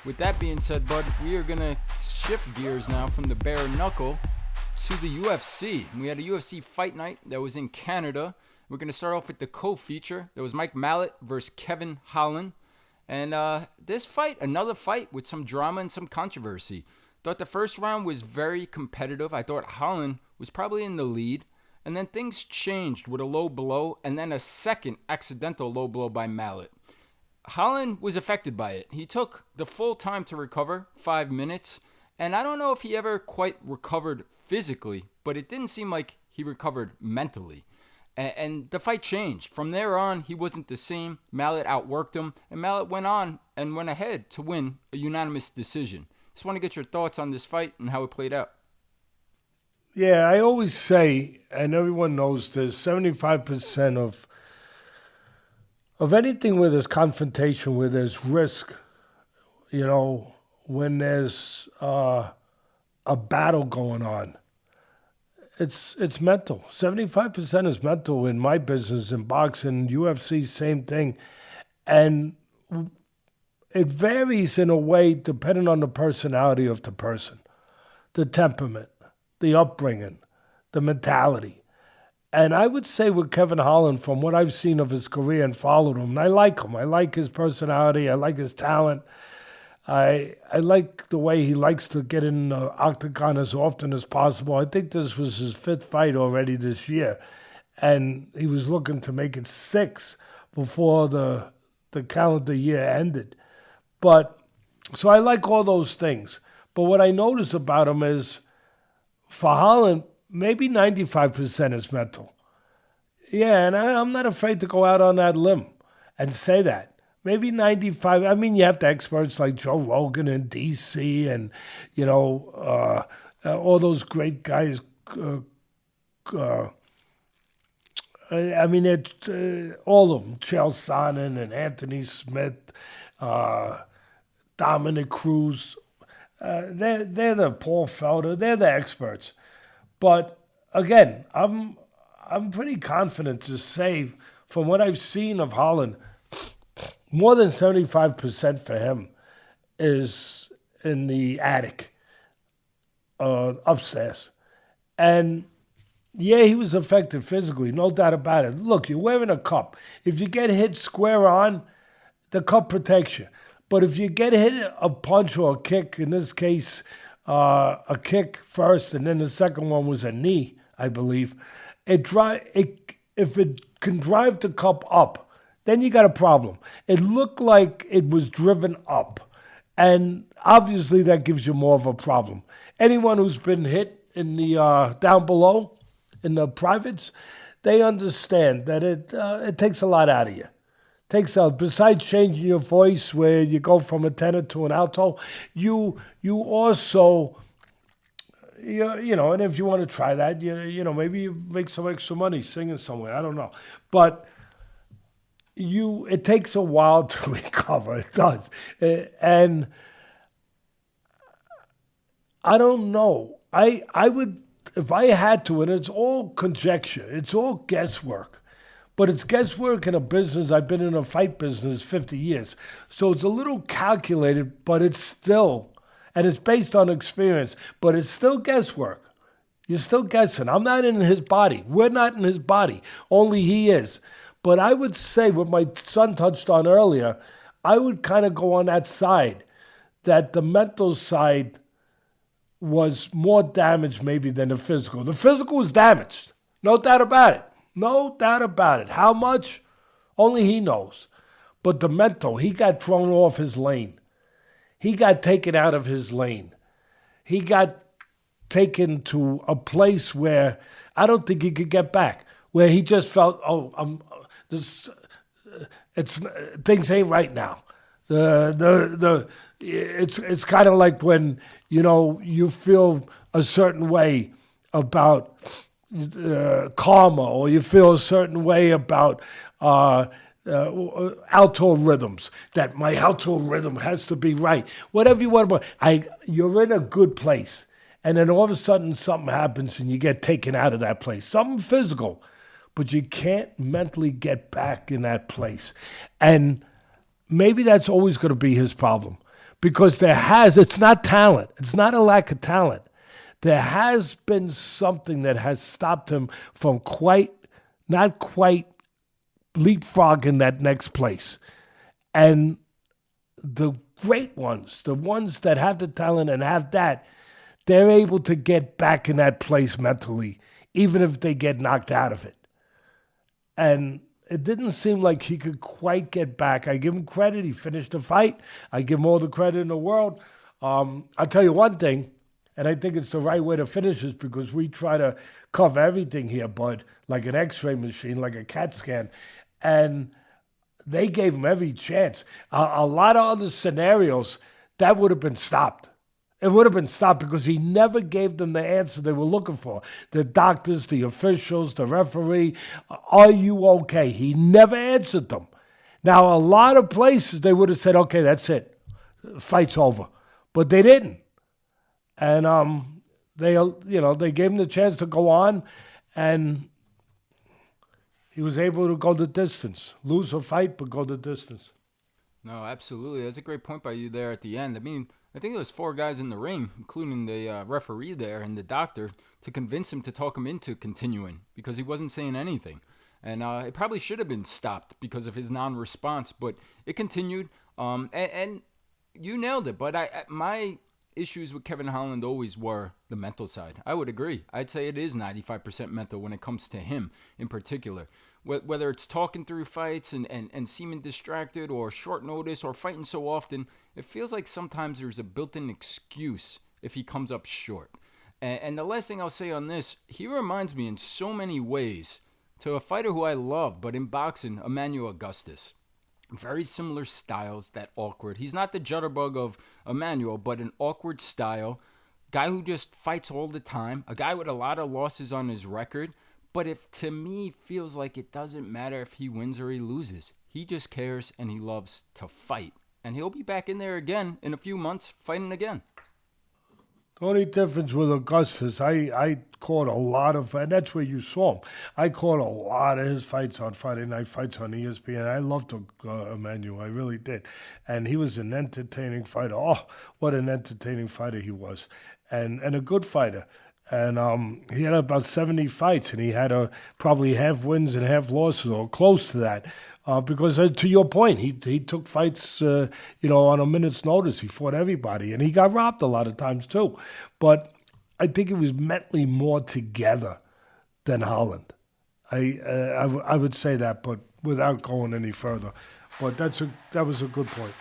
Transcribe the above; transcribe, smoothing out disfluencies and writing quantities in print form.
With that being said, bud, we are going to shift gears now from the bare knuckle to the UFC. We had a UFC Fight Night that was in Canada. We're going to start off with the co-feature. There was Mike Malott versus Kevin Holland. And this fight, another fight with some drama and some controversy. Thought the first round was very competitive. I thought Holland was probably in the lead. And then things changed with a low blow and then a second accidental low blow by Malott. Holland was affected by it. He took the full time to recover, 5 minutes. And I don't know if he ever quite recovered physically, but it didn't seem like he recovered mentally. And the fight changed. From there on, he wasn't the same. Malott outworked him, and Malott went on and went ahead to win a unanimous decision. Just want to get your thoughts on this fight and how it played out. Yeah, I always say, and everyone knows this, 75% of anything where there's confrontation, where there's risk, when there's a battle going on, it's mental. 75% is mental in my business, in boxing, UFC, same thing. And it varies in a way depending on the personality of the person, the temperament, the upbringing, the mentality. And I would say with Kevin Holland, from what I've seen of his career and followed him, and I like him. I like his personality. I like his talent. I like the way he likes to get in the octagon as often as possible. I think this was his 5th fight already this year. And he was looking to make it 6 before the calendar year ended. So I like all those things. But what I notice about him is, for Holland, maybe 95% is mental. Yeah, and I'm not afraid to go out on that limb and say that. Maybe 95. I mean, you have the experts like Joe Rogan and DC and, all those great guys. I mean, all of them. Chael Sonnen and Anthony Smith, Dominic Cruz. They're the Paul Felder. They're the experts. But again, I'm pretty confident to say, from what I've seen of Holland, more than 75% for him is in the attic, upstairs. And yeah, he was affected physically, no doubt about it. Look, you're wearing a cup. If you get hit square on, the cup protects you. But if you get hit a punch or a kick, in this case, a kick first, and then the second one was a knee, I believe, if it can drive the cup up, then you got a problem. It looked like it was driven up, and obviously that gives you more of a problem. Anyone who's been hit in the down below, in the privates, they understand that it takes a lot out of you. Besides changing your voice, where you go from a tenor to an alto, you also, and if you want to try that, maybe you make some extra money singing somewhere. I don't know, but it takes a while to recover. It does, and I don't know. I would, if I had to, and it's all conjecture. It's all guesswork. But it's guesswork in a business. I've been in a fight business 50 years. So it's a little calculated, but it's still, and it's based on experience, but it's still guesswork. You're still guessing. I'm not in his body. We're not in his body. Only he is. But I would say, what my son touched on earlier, I would kind of go on that side, that the mental side was more damaged maybe than the physical. The physical was damaged. No doubt about it. No doubt about it. How much? Only he knows. But the mental, he got thrown off his lane. He got taken out of his lane. He got taken to a place where I don't think he could get back. Where he just felt, things ain't right now. It's kind of like when you feel a certain way about karma, or you feel a certain way about alto rhythms, that my alto rhythm has to be right. Whatever you want, you're in a good place, and then all of a sudden something happens and you get taken out of that place. Something physical, but you can't mentally get back in that place. And maybe that's always going to be his problem, because it's not talent. It's not a lack of talent. There has been something that has stopped him from not quite leapfrogging that next place. And the great ones, the ones that have the talent and have that, they're able to get back in that place mentally, even if they get knocked out of it. And it didn't seem like he could quite get back. I give him credit. He finished the fight. I give him all the credit in the world. I'll tell you one thing, and I think it's the right way to finish this because we try to cover everything here, bud, like an x-ray machine, like a CAT scan. And they gave him every chance. A lot of other scenarios, that would have been stopped. It would have been stopped because he never gave them the answer they were looking for. The doctors, the officials, the referee, are you okay? He never answered them. Now, a lot of places they would have said, okay, that's it. Fight's over. But they didn't. And they gave him the chance to go on, and he was able to go the distance. Lose a fight, but go the distance. No, absolutely. That's a great point by you there at the end. I mean, I think there was 4 guys in the ring, including the referee there and the doctor, to convince him to talk him into continuing because he wasn't saying anything. And it probably should have been stopped because of his non-response, but it continued. And you nailed it. But my issues with Kevin Holland always were the mental side. I would agree. I'd say it is 95% mental when it comes to him in particular. Whether it's talking through fights and seeming distracted or short notice or fighting so often, it feels like sometimes there's a built-in excuse if he comes up short. And the last thing I'll say on this, he reminds me in so many ways to a fighter who I love, but in boxing, Emmanuel Augustus. Very similar styles, that awkward. He's not the jitterbug of Emmanuel, but an awkward style. Guy who just fights all the time. A guy with a lot of losses on his record. But to me, feels like it doesn't matter if he wins or he loses. He just cares and he loves to fight. And he'll be back in there again in a few months, fighting again. The only difference with Augustus, I caught a lot of, and that's where you saw him. I caught a lot of his fights on Friday Night Fights on ESPN. I loved Emmanuel, I really did. And he was an entertaining fighter. Oh, what an entertaining fighter he was. And a good fighter. And he had about 70 fights, and he had probably half wins and half losses, or close to that. Because to your point, he took fights, on a minute's notice. He fought everybody, and he got robbed a lot of times too. But I think he was mentally more together than Holland. I would say that, but without going any further. But that was a good point.